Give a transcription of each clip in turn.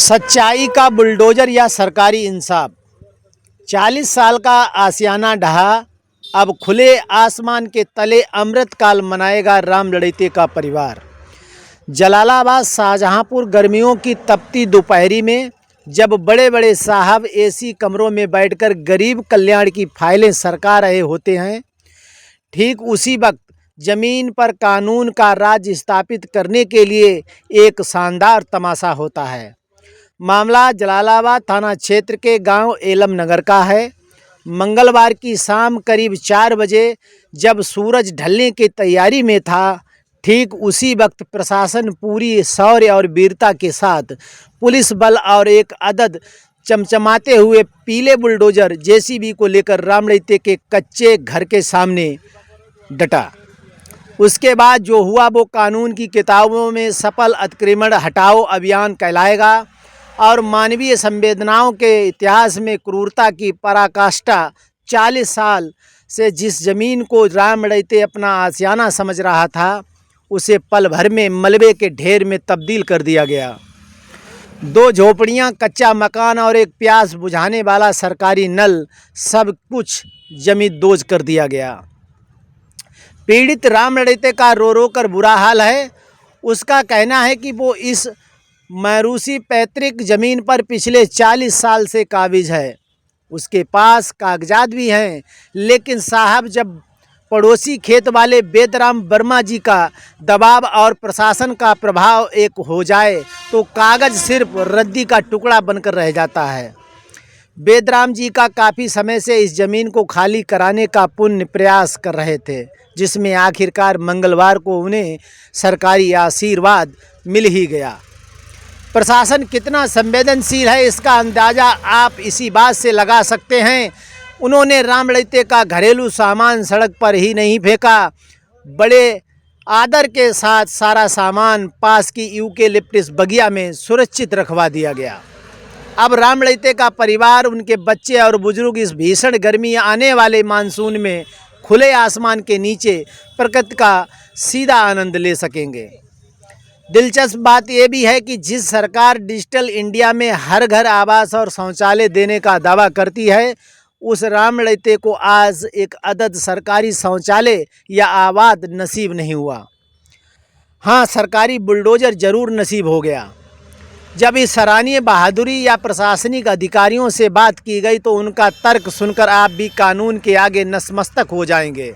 सच्चाई का बुलडोजर या सरकारी इंसाफ। 40 साल का आशियाना ढहा, अब खुले आसमान के तले अमृतकाल मनाएगा राम लड़ैते का परिवार। जलालाबाद शाहजहांपुर गर्मियों की तपती दोपहरी में जब बड़े बड़े साहब एसी कमरों में बैठकर गरीब कल्याण की फाइलें सरका रहे होते हैं, ठीक उसी वक्त जमीन पर कानून का राज स्थापित करने के लिए एक शानदार तमाशा होता है। मामला जलालाबाद थाना क्षेत्र के गांव एलम नगर का है। मंगलवार की शाम करीब 4 बजे जब सूरज ढलने की तैयारी में था, ठीक उसी वक्त प्रशासन पूरी शौर्य और वीरता के साथ पुलिस बल और एक अदद चमचमाते हुए पीले बुलडोजर जेसीबी को लेकर राम लड़ैते के कच्चे घर के सामने डटा। उसके बाद जो हुआ वो कानून की किताबों में सफल अतिक्रमण हटाओ अभियान कहलाएगा और मानवीय संवेदनाओं के इतिहास में क्रूरता की पराकाष्ठा। 40 साल से जिस जमीन को राम लड़ैते अपना आशियाना समझ रहा था, उसे पल भर में मलबे के ढेर में तब्दील कर दिया गया। 2 झोपड़ियां, कच्चा मकान और एक प्यास बुझाने वाला सरकारी नल, सब कुछ जमींदोज कर दिया गया। पीड़ित राम लड़ैते का रो रो कर बुरा हाल है। उसका कहना है कि वो इस मैरूसी पैतृक ज़मीन पर पिछले 40 साल से काबिज है। उसके पास कागजात भी हैं, लेकिन साहब जब पड़ोसी खेत वाले बेदराम वर्मा जी का दबाव और प्रशासन का प्रभाव एक हो जाए तो कागज सिर्फ रद्दी का टुकड़ा बनकर रह जाता है। बेदराम जी का काफ़ी समय से इस ज़मीन को खाली कराने का पुण्य प्रयास कर रहे थे, जिसमें आखिरकार मंगलवार को उन्हें सरकारी आशीर्वाद मिल ही गया। प्रशासन कितना संवेदनशील है, इसका अंदाज़ा आप इसी बात से लगा सकते हैं। उन्होंने राम लड़ैते का घरेलू सामान सड़क पर ही नहीं फेंका, बड़े आदर के साथ सारा सामान पास की यूकेलिप्टस बगिया में सुरक्षित रखवा दिया गया। अब राम लड़ैते का परिवार, उनके बच्चे और बुजुर्ग इस भीषण गर्मी आने वाले मानसून में खुले आसमान के नीचे प्रकृति का सीधा आनंद ले सकेंगे। दिलचस्प बात यह भी है कि जिस सरकार डिजिटल इंडिया में हर घर आवास और शौचालय देने का दावा करती है, उस राम लड़ैते को आज एक अदद सरकारी शौचालय या आवास नसीब नहीं हुआ। हाँ, सरकारी बुलडोजर जरूर नसीब हो गया। जब इस सराहनीय बहादुरी या प्रशासनिक अधिकारियों से बात की गई तो उनका तर्क सुनकर आप भी कानून के आगे नतमस्तक हो जाएंगे।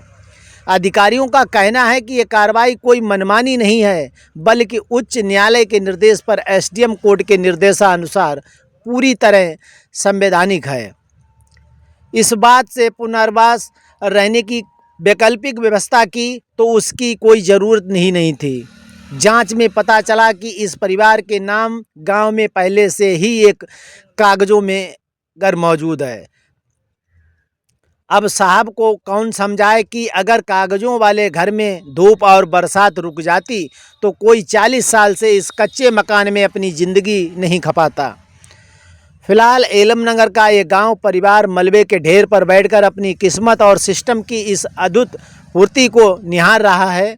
अधिकारियों का कहना है कि ये कार्रवाई कोई मनमानी नहीं है, बल्कि उच्च न्यायालय के निर्देश पर एसडीएम कोर्ट के निर्देशानुसार पूरी तरह संवैधानिक है। इस बात से पुनर्वास रहने की वैकल्पिक व्यवस्था की तो उसकी कोई ज़रूरत नहीं थी। जांच में पता चला कि इस परिवार के नाम गांव में पहले से ही एक कागजों में घर मौजूद है। अब साहब को कौन समझाए कि अगर कागजों वाले घर में धूप और बरसात रुक जाती तो कोई 40 साल से इस कच्चे मकान में अपनी ज़िंदगी नहीं खपाता। फिलहाल एलम नगर का ये गांव परिवार मलबे के ढेर पर बैठकर अपनी किस्मत और सिस्टम की इस अद्भुत पूर्ति को निहार रहा है।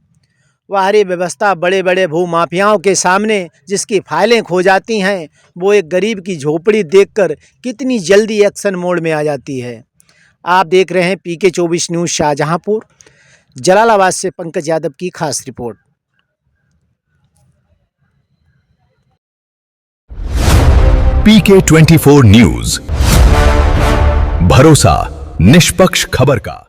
बाहरी व्यवस्था बड़े बड़े भूमाफियाओं के सामने जिसकी फाइलें खो जाती हैं, वो एक गरीब की झोपड़ी देखकर कितनी जल्दी एक्शन मोड में आ जाती है। आप देख रहे हैं PK 24 न्यूज़ शाहजहांपुर। जलालाबाद से पंकज यादव की खास रिपोर्ट। PK 24 न्यूज़, भरोसा निष्पक्ष खबर का।